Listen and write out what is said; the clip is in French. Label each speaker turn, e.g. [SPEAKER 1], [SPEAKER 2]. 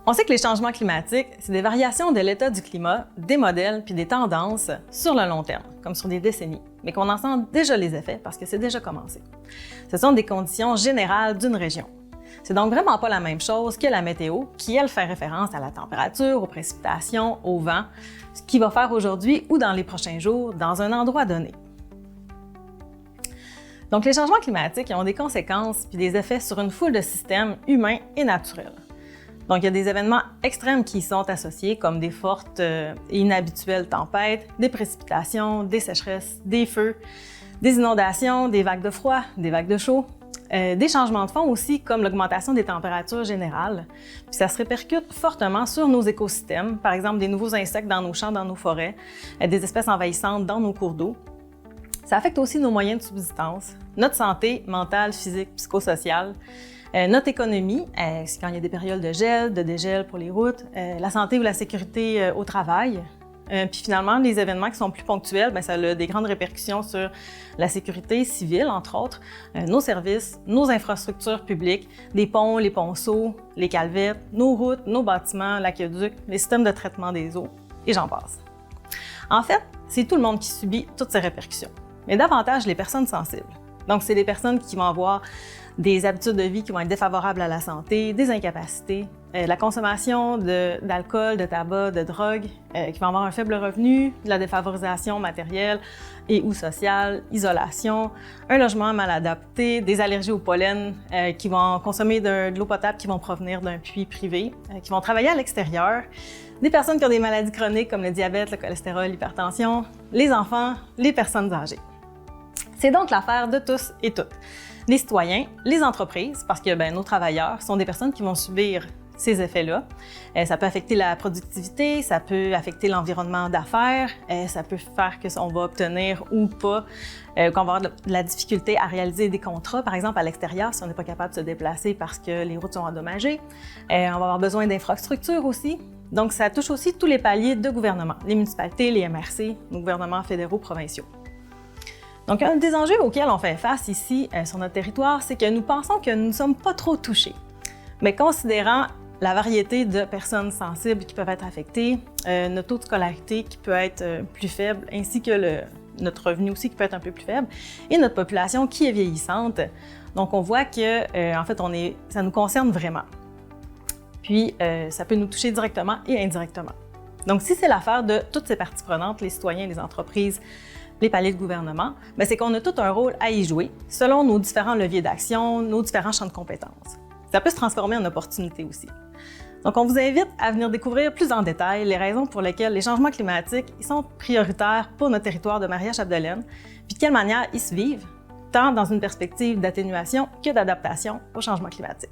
[SPEAKER 1] On sait que les changements climatiques, c'est des variations de l'état du climat, des modèles puis des tendances sur le long terme, comme sur des décennies, mais qu'on en sent déjà les effets parce que c'est déjà commencé. Ce sont des conditions générales d'une région. C'est donc vraiment pas la même chose que la météo, qui, elle, fait référence à la température, aux précipitations, au vent, ce qu'il va faire aujourd'hui ou dans les prochains jours dans un endroit donné. Donc, les changements climatiques ont des conséquences puis des effets sur une foule de systèmes humains et naturels. Donc, il y a des événements extrêmes qui y sont associés, comme des fortes et inhabituelles tempêtes, des précipitations, des sécheresses, des feux, des inondations, des vagues de froid, des vagues de chaud, des changements de fond aussi, comme l'augmentation des températures générales. Puis ça se répercute fortement sur nos écosystèmes, par exemple des nouveaux insectes dans nos champs, dans nos forêts, des espèces envahissantes dans nos cours d'eau. Ça affecte aussi nos moyens de subsistance, notre santé mentale, physique, psychosociale, notre économie, c'est quand il y a des périodes de gel, de dégel pour les routes, la santé ou la sécurité au travail. Puis finalement, les événements qui sont plus ponctuels, ça a des grandes répercussions sur la sécurité civile, entre autres, nos services, nos infrastructures publiques, les ponts, les ponceaux, les calvettes, nos routes, nos bâtiments, l'aqueduc, les systèmes de traitement des eaux, et j'en passe. En fait, c'est tout le monde qui subit toutes ces répercussions, mais davantage les personnes sensibles. Donc, c'est les personnes qui vont avoir des habitudes de vie qui vont être défavorables à la santé, des incapacités, la consommation d'alcool, de tabac, de drogue, qui vont avoir un faible revenu, de la défavorisation matérielle et ou sociale, isolation, un logement mal adapté, des allergies au pollen, qui vont consommer de l'eau potable qui vont provenir d'un puits privé, qui vont travailler à l'extérieur, des personnes qui ont des maladies chroniques comme le diabète, le cholestérol, l'hypertension, les enfants, les personnes âgées. C'est donc l'affaire de tous et toutes. Les citoyens, les entreprises, parce que nos travailleurs sont des personnes qui vont subir ces effets-là. Ça peut affecter la productivité, ça peut affecter l'environnement d'affaires, ça peut faire qu'on va obtenir ou pas, qu'on va avoir de la difficulté à réaliser des contrats, par exemple à l'extérieur, si on n'est pas capable de se déplacer parce que les routes sont endommagées. On va avoir besoin d'infrastructures aussi. Donc, ça touche aussi tous les paliers de gouvernement, les municipalités, les MRC, nos gouvernements fédéraux, provinciaux. Donc, un des enjeux auxquels on fait face ici sur notre territoire, c'est que nous pensons que nous ne sommes pas trop touchés. Mais considérant la variété de personnes sensibles qui peuvent être affectées, notre taux de scolarité qui peut être plus faible, ainsi que notre revenu aussi qui peut être un peu plus faible, et notre population qui est vieillissante, donc on voit que, en fait, ça nous concerne vraiment. Puis, ça peut nous toucher directement et indirectement. Donc, si c'est l'affaire de toutes ces parties prenantes, les citoyens, les entreprises, les paliers de gouvernement, c'est qu'on a tout un rôle à y jouer selon nos différents leviers d'action, nos différents champs de compétences. Ça peut se transformer en opportunité aussi. Donc, on vous invite à venir découvrir plus en détail les raisons pour lesquelles les changements climatiques sont prioritaires pour notre territoire de Maria-Chapdelaine, puis de quelle manière ils se vivent, tant dans une perspective d'atténuation que d'adaptation au changement climatique.